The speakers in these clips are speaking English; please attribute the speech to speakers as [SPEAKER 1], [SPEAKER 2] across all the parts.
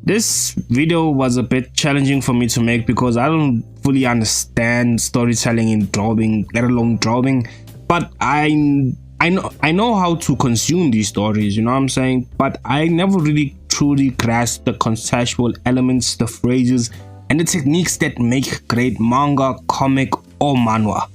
[SPEAKER 1] This video was a bit challenging for me to make because I don't fully understand storytelling in drawing, let alone drawing. But I know how to consume these stories, you know what I'm saying? But I never really truly grasped the conceptual elements, the phrases, and the techniques that make great manga, comic, or manhwa.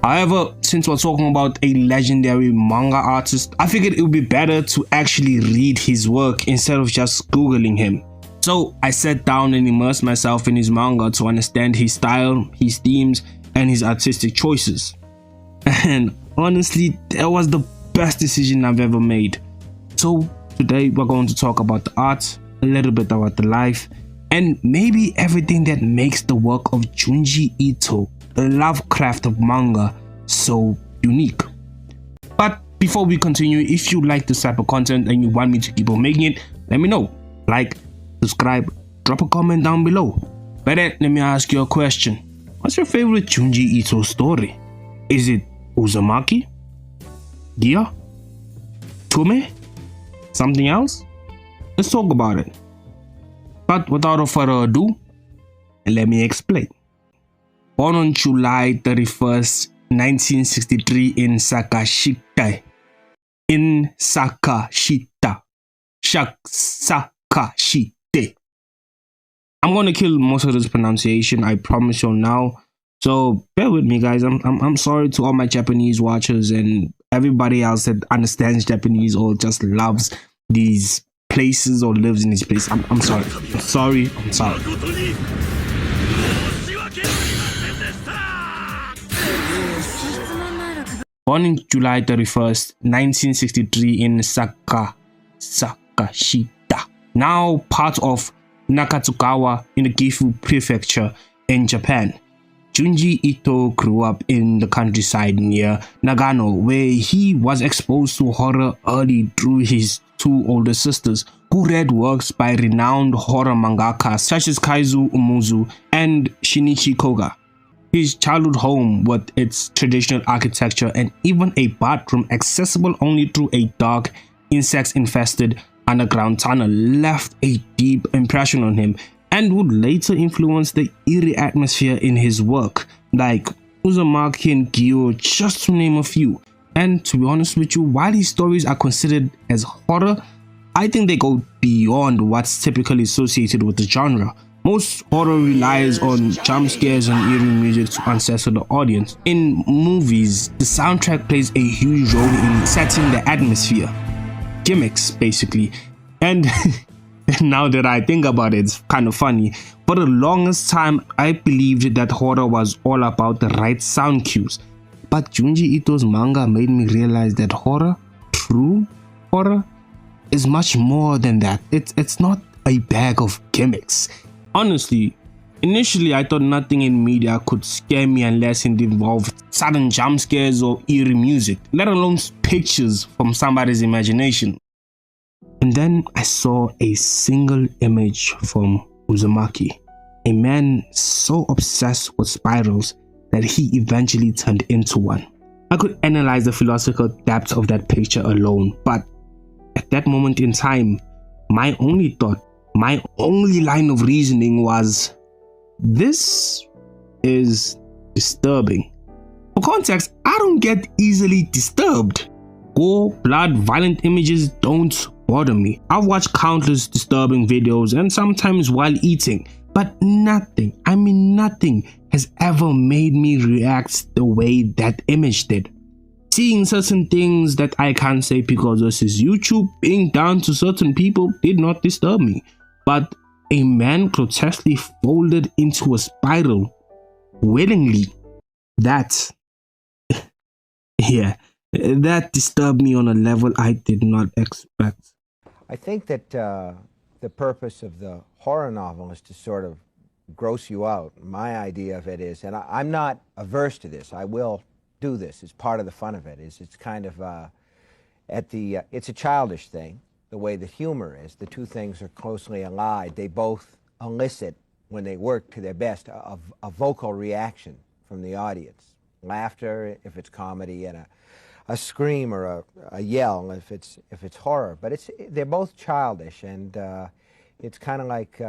[SPEAKER 1] However, since we're talking about a legendary manga artist, I figured it would be better to actually read his work instead of just googling him. So I sat down and immersed myself in his manga to understand his style, his themes, and his artistic choices. And honestly, that was the best decision I've ever made. So today we're going to talk about the art, a little bit about the life, and maybe everything that makes the work of Junji Ito, the Lovecraft of manga, so unique. But before we continue, if you like this type of content and you want me to keep on making it, let me know. Like, subscribe, drop a comment down below. But then, let me ask you a question. What's your favorite Junji Ito story? Is it Uzumaki? Gia? Tume? Something else? Let's talk about it. But without further ado, let me explain. Born on July 31st, 1963 in Sakashita. Sakashite. I'm going to kill most of this pronunciation, I promise you now. So bear with me, guys. I'm sorry to all my Japanese watchers and everybody else that understands Japanese or just loves these places or lives in these places. I'm sorry. I'm sorry. Born in July 31st, 1963 in Sakashita, now part of Nakatsugawa in the Gifu Prefecture in Japan. Junji Ito grew up in the countryside near Nagano, where he was exposed to horror early through his two older sisters, who read works by renowned horror mangaka such as Kaizu Umuzu and Shinichi Koga. His childhood home, with its traditional architecture and even a bathroom accessible only through a dark, insect-infested underground tunnel, left a deep impression on him and would later influence the eerie atmosphere in his work, like Uzumaki and Gyo, just to name a few. And to be honest with you, while his stories are considered as horror, I think they go beyond what's typically associated with the genre. Most horror relies on jump scares and eerie music to unsettle the audience. In movies, the soundtrack plays a huge role in setting the atmosphere. Gimmicks, basically. And now that I think about it, it's kind of funny. For the longest time, I believed that horror was all about the right sound cues. But Junji Ito's manga made me realize that horror, true horror, is much more than that. It's not a bag of gimmicks. Honestly, initially I thought nothing in media could scare me unless it involved sudden jump scares or eerie music, let alone pictures from somebody's imagination. And then I saw a single image from Uzumaki, a man so obsessed with spirals that he eventually turned into one. I could analyze the philosophical depth of that picture alone, but at that moment in time, my only thought, my only line of reasoning was, this is disturbing. For context, I don't get easily disturbed. Gore, blood, violent images don't bother me. I've watched countless disturbing videos and sometimes while eating, but nothing, I mean nothing, has ever made me react the way that image did. Seeing certain things that I can't say because this is YouTube being done to certain people did not disturb me. But a man grotesquely folded into a spiral willingly, that disturbed me on a level I did not expect.
[SPEAKER 2] I think that the purpose of the horror novel is to sort of gross you out. My idea of it is, and I'm not averse to this, I will do this, it's part of the fun of it, is it's kind of it's a childish thing. The way that humor is, the two things are closely allied. They both elicit, when they work to their best, a vocal reaction from the audience. Laughter if it's comedy, and a scream or a yell if it's horror. But they're both childish, and It's kind of like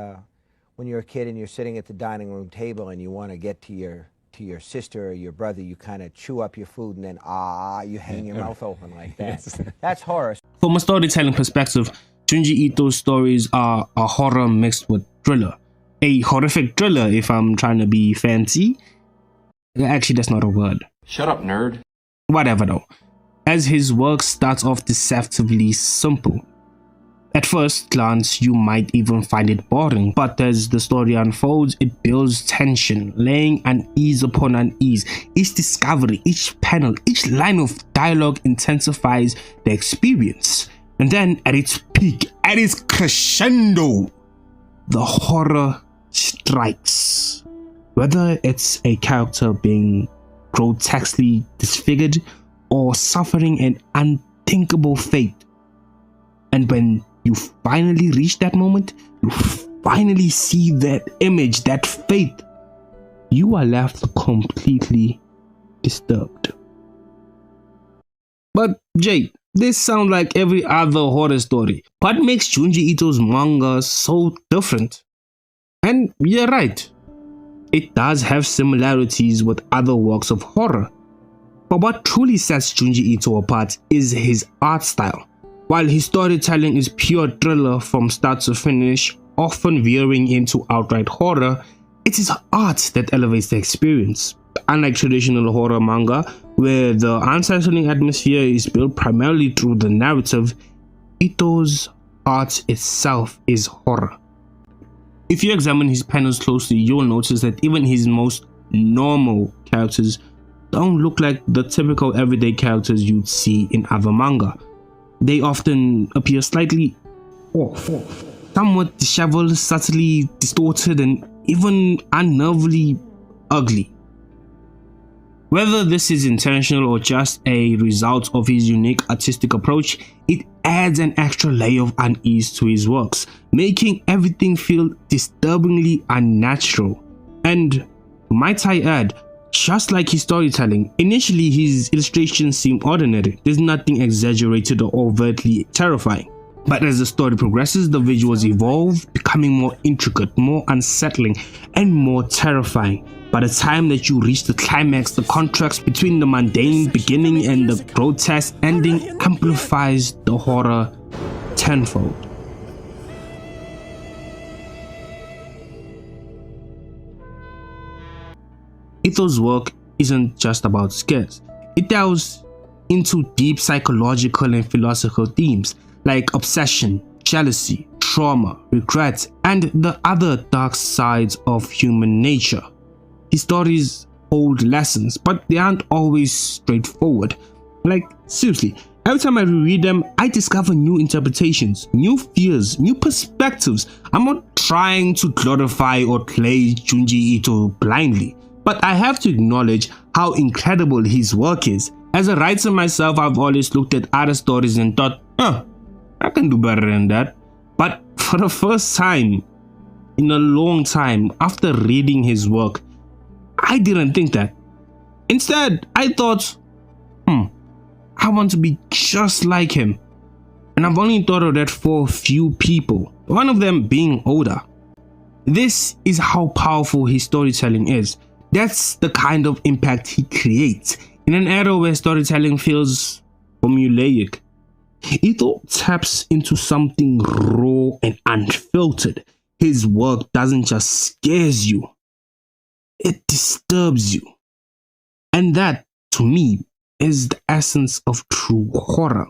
[SPEAKER 2] when you're a kid and you're sitting at the dining room table and you want to get to your sister or your brother, you kind of chew up your food and then you hang your mouth open like that. Yes. That's horror.
[SPEAKER 1] From a storytelling perspective, Junji Ito's stories are a horror mixed with thriller. A horrific thriller, if I'm trying to be fancy. Actually, that's not a word.
[SPEAKER 3] Shut up, nerd.
[SPEAKER 1] Whatever though. As his work starts off deceptively simple. At first glance, you might even find it boring, but as the story unfolds, it builds tension, laying unease upon unease. Each discovery, each panel, each line of dialogue intensifies the experience. And then at its peak, at its crescendo, the horror strikes. Whether it's a character being grotesquely disfigured or suffering an unthinkable fate. And when you finally reach that moment, you finally see that image, that fate, you are left completely disturbed. But Jay, this sounds like every other horror story. What makes Junji Ito's manga so different? And you're right, it does have similarities with other works of horror. But what truly sets Junji Ito apart is his art style. While his storytelling is pure thriller from start to finish, often veering into outright horror, it is art that elevates the experience. Unlike traditional horror manga, where the unsettling atmosphere is built primarily through the narrative, Ito's art itself is horror. If you examine his panels closely, you will notice that even his most normal characters don't look like the typical everyday characters you'd see in other manga. They often appear slightly off, somewhat disheveled, subtly distorted, and even unnervingly ugly. Whether this is intentional or just a result of his unique artistic approach, it adds an extra layer of unease to his works, making everything feel disturbingly unnatural. And might I add, just like his storytelling, initially his illustrations seem ordinary. There's nothing exaggerated or overtly terrifying. But as the story progresses, the visuals evolve, becoming more intricate, more unsettling, and more terrifying. By the time that you reach the climax, the contrast between the mundane beginning and the grotesque ending amplifies the horror tenfold. Ito's work isn't just about scares. It delves into deep psychological and philosophical themes like obsession, jealousy, trauma, regret, and the other dark sides of human nature. His stories hold lessons, but they aren't always straightforward. Like, seriously, every time I reread them, I discover new interpretations, new fears, new perspectives. I'm not trying to glorify or play Junji Ito blindly, but I have to acknowledge how incredible his work is. As a writer myself, I've always looked at other stories and thought, I can do better than that. But for the first time in a long time, after reading his work, I didn't think that. Instead, I thought, I want to be just like him. And I've only thought of that for a few people, one of them being Oda. This is how powerful his storytelling is. That's the kind of impact he creates in an era where storytelling feels formulaic. Ito taps into something raw and unfiltered. His work doesn't just scare you, it disturbs you. And that, to me, is the essence of true horror.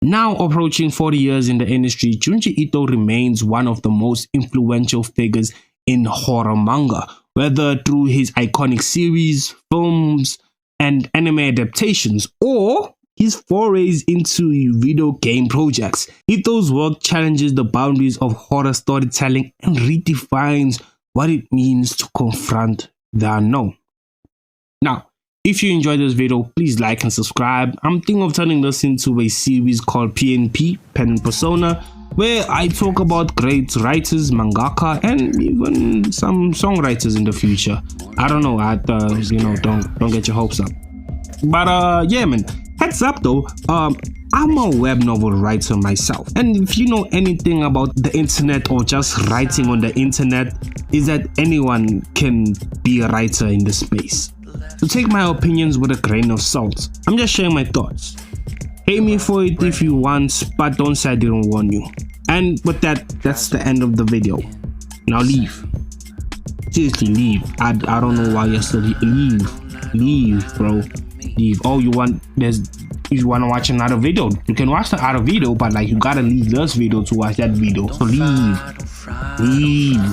[SPEAKER 1] Now approaching 40 years in the industry, Junji Ito remains one of the most influential figures in horror manga, whether through his iconic series, films, and anime adaptations, or his forays into video game projects. Ito's work challenges the boundaries of horror storytelling and redefines what it means to confront the unknown. Now, if you enjoyed this video, please like and subscribe. I'm thinking of turning this into a series called PNP, Pen and Persona, where I talk about great writers, mangaka, and even some songwriters in the future. I don't know, don't get your hopes up. But yeah man, Heads up though, I'm a web novel writer myself, and if you know anything about the internet or just writing on the internet, is that anyone can be a writer in this space. So take my opinions with a grain of salt. I'm just sharing my thoughts. Hate me for it if you want, but don't say I didn't warn you. And with that, that's the end of the video. Now leave. Seriously, leave. I don't know why you're still here. Leave, bro. Leave. Oh, if you want to watch another video, you can watch the other video, but like you gotta leave this video to watch that video. So leave.